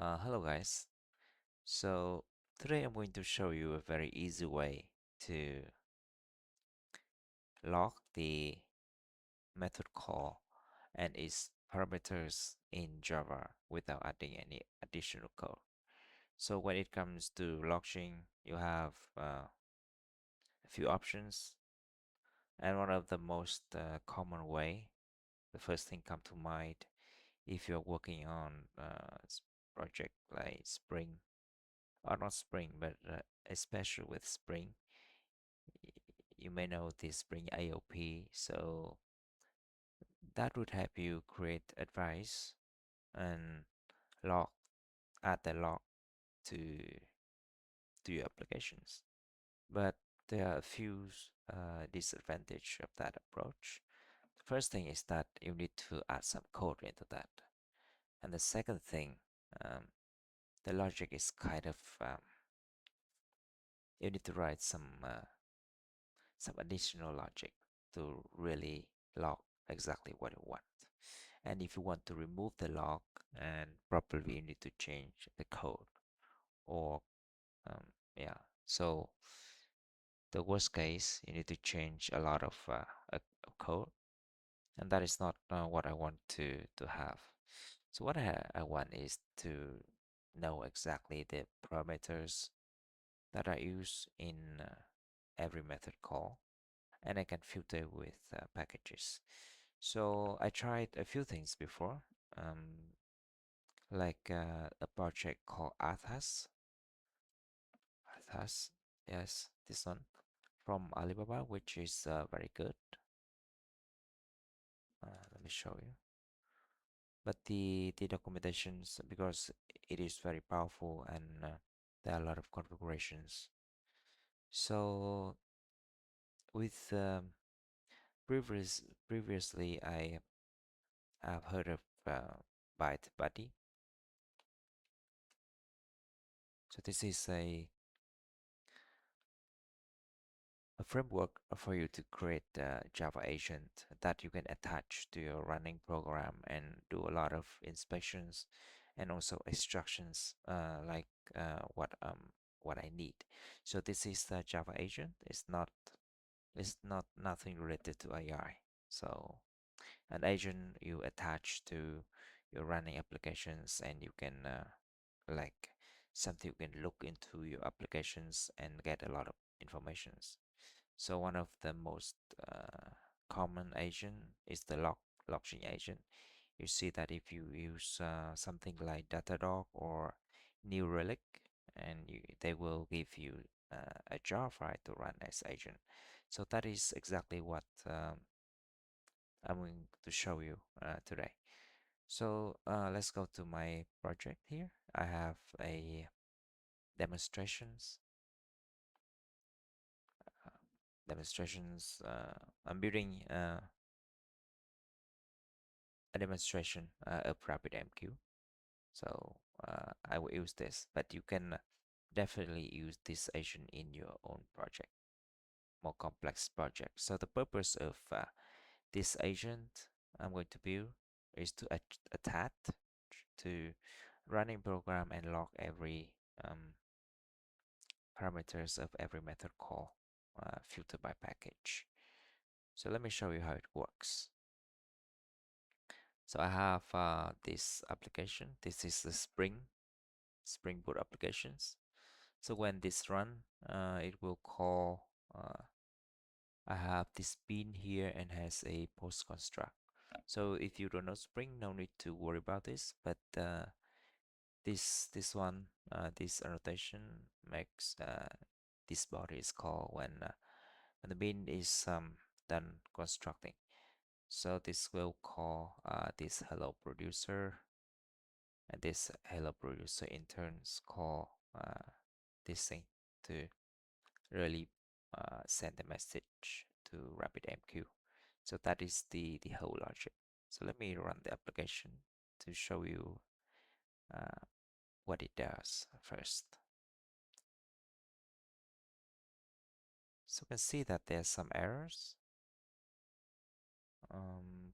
Hello guys. So today I'm going to show you a very easy way to log the method call and its parameters in Java without adding any additional code. So when it comes to logging, you have a few options, and one of the most common way, the first thing come to mind if you're working on project like Spring, or not Spring, but especially with Spring, you may know the Spring AOP, so that would help you create advice and log, add the log to your applications. But there are a few disadvantages of that approach. The first thing is that you need to add some code into that, and the second thing, um, the logic is kind of you need to write some additional logic to really log exactly what you want. And if you want to remove the log, and probably you need to change the code, or um, yeah. So the worst case, you need to change a lot of code, and that is not what I want to have. So what I want is to know exactly the parameters that I use in every method call, and I can filter with packages. So I tried a few things before, like a project called Athas, yes, this one from Alibaba, which is very good. Let me show you. But the documentations, because it is very powerful, and there are a lot of configurations. So with previously I have heard of Byte Buddy. So this is a framework for you to create a Java agent that you can attach to your running program and do a lot of inspections and also extractions like what I need. So this is the Java agent. It's not nothing related to AI. So an agent you attach to your running applications, and you can like something you can look into your applications and get a lot of informations. So one of the most common agent is the logging agent. You see that if you use something like Datadog or New Relic, and they will give you a jar file to run as agent. So that is exactly what I'm going to show you today. So let's go to my project here. I have a demonstrations. Uh, demonstrations. I'm building a demonstration of RabbitMQ. So I will use this, but you can definitely use this agent in your own project, more complex project. So the purpose of this agent I'm going to build is to attach to running program and log every parameters of every method call, filter by package. So let me show you how it works. So I have this application. This is the Spring Boot applications. So when this run, it will call. I have this bin here and has a post construct. So if you don't know Spring, no need to worry about this. But this annotation makes this body is called when the bin is done constructing. So this will call this hello producer, and this hello producer in turns call this thing to really send a message to RabbitMQ. So that is the whole logic. So let me run the application to show you uh, what it does first. So you can see that there's some errors.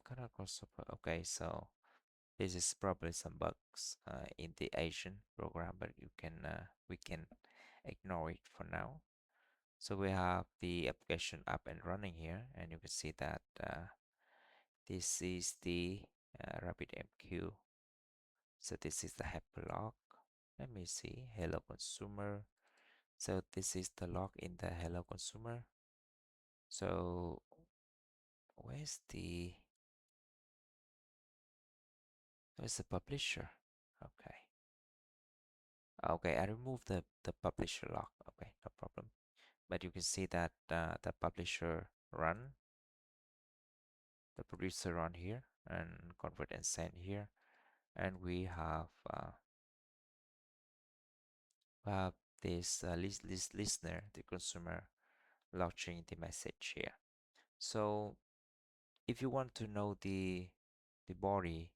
Kind of crossover. Okay, so This is probably some bugs in the Asian program, but we can ignore it for now. So we have the application up and running here, and you can see that this is the RabbitMQ. So this is the happy log. Let me see, hello consumer. So this is the log in the hello consumer. So where's the publisher? Okay. Okay, I removed the publisher log. Okay, no problem. But you can see that the producer run here and convert and send here. And we have this listener, the consumer, launching the message here. So if you want to know the body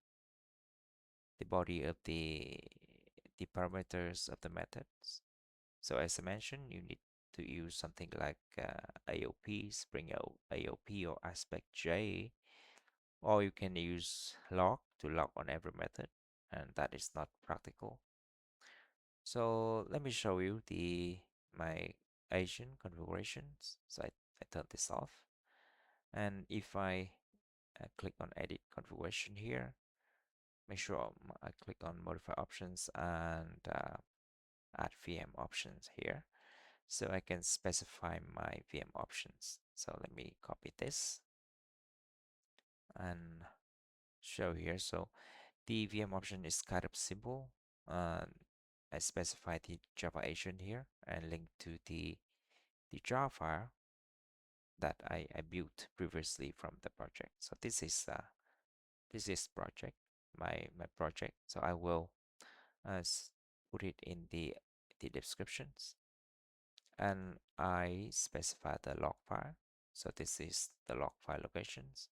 of the parameters of the methods, so as I mentioned, you need to use something like AOP, Spring AOP or Aspect J, or you can use log to log on every method, and that is not practical. So let me show you my agent configurations. So I turn this off, and if I click on edit configuration here, make sure I click on modify options and add VM options here, so I can specify my VM options. So let me copy this and show here. So the VM option is kind of simple. I specify the Java agent here and link to the jar file that I built previously from the project. So this is project, my project. So I will put it in the descriptions, and I specify the log file. So this is the log file locations,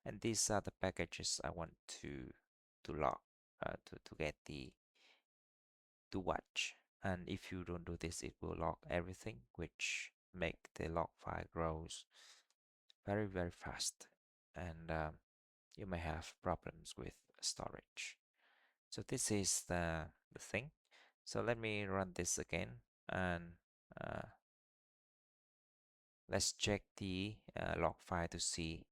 and these are the packages I want to log to get to watch. And if you don't do this, it will log everything, which make the log file grows very fast, and you may have problems with storage. So this is the thing. So let me run this again, and uh, let's check the log file to see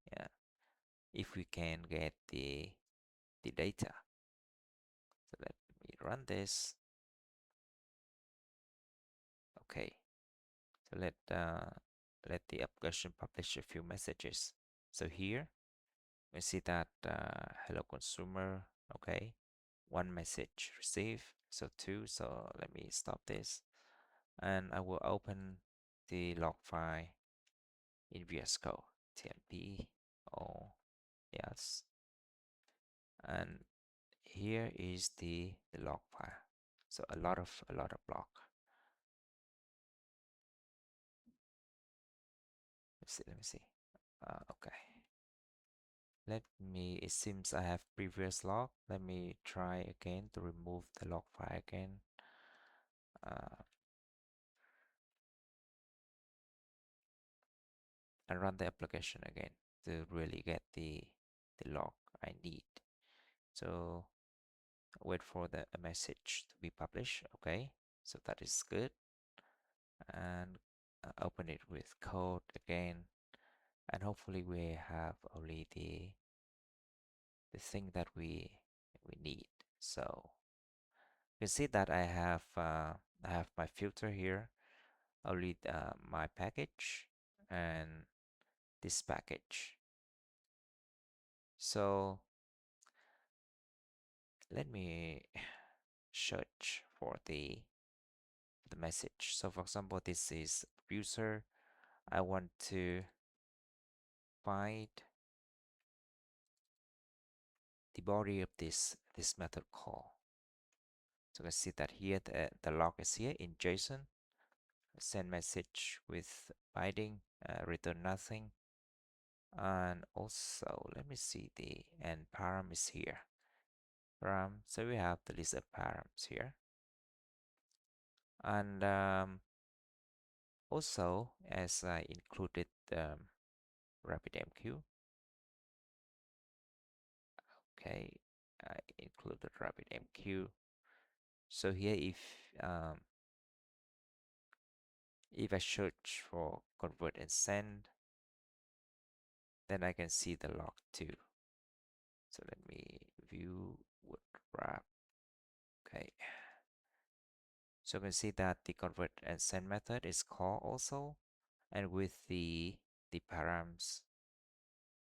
if we can get the data. So let me run this. Okay, so let the application publish a few messages. So here we see that hello consumer. Okay, one message received, so two. So let me stop this, and I will open the log file in VS Code tmp. Oh yes, and here is the log file. So a lot of log. Let me see. Okay, it seems I have previous log. Let me try again to remove the log file again. uh, and run the application again to really get the log I need. So wait for the message to be published. Okay, so that is good. And open it with code again, and hopefully we have only the thing that we need. So you can see that I have my filter here, only my package and this package. So let me search for the message. So for example, this is user. I want to find the body of this method call. So let's see that here the log is here in JSON. Send message with binding, return nothing. And also let me see the and param is here. Param, so we have the list of params here. And also, as I included RabbitMQ. Okay, I included RabbitMQ. So here, if I search for convert and send, then I can see the log too. So let me view would wrap. Okay. So you can see that the convert and send method is called also, and with the params.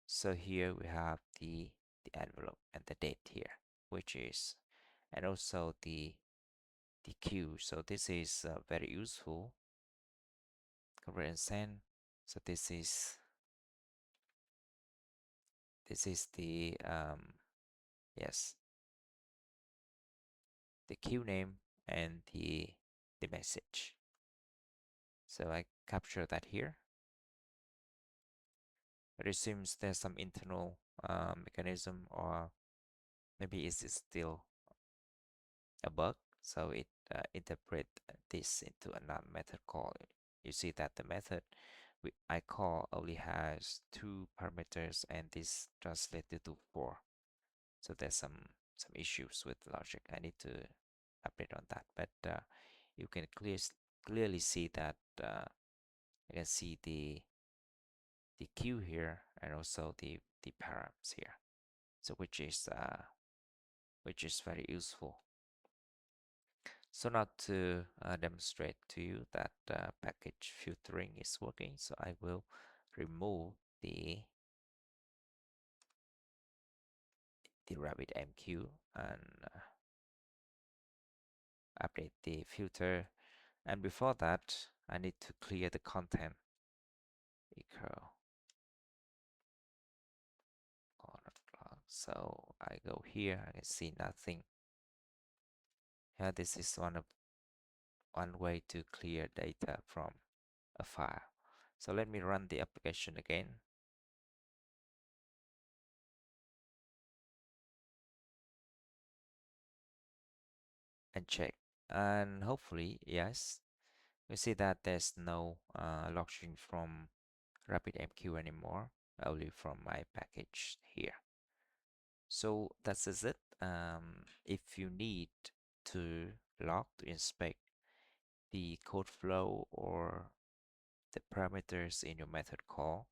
So here we have the envelope and the date here, which is, and also the queue. So this is very useful. Convert and send. So this is the yes, the queue name and the message. So I capture that here. But it seems there's some internal mechanism, or maybe it's still a bug. So it interpret this into another method call. You see that the method I call only has 2 parameters, and this translated to 4. So there's some issues with logic. I need to update on that. But you can clearly see that you can see the queue here, and also the params here. So which is very useful. So now to demonstrate to you that package filtering is working, so I will remove the RabbitMQ and update the filter. And before that, I need to clear the content equal so I go here, I can see nothing. Yeah, this is one way to clear data from a file. So let me run the application again. And check. And hopefully, yes, we see that there's no logging from RabbitMQ anymore, only from my package here. So that's it. If you need to log to inspect the code flow or the parameters in your method call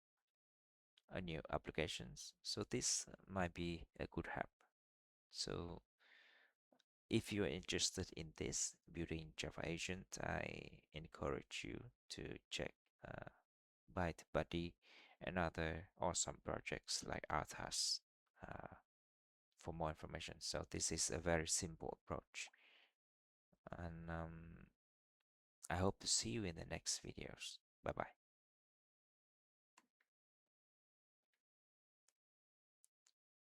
on your applications, so this might be a good help. So if you're interested in this building Java agent, I encourage you to check Byte Buddy and other awesome projects like Arthas for more information. So this is a very simple approach, and I hope to see you in the next videos. Bye bye.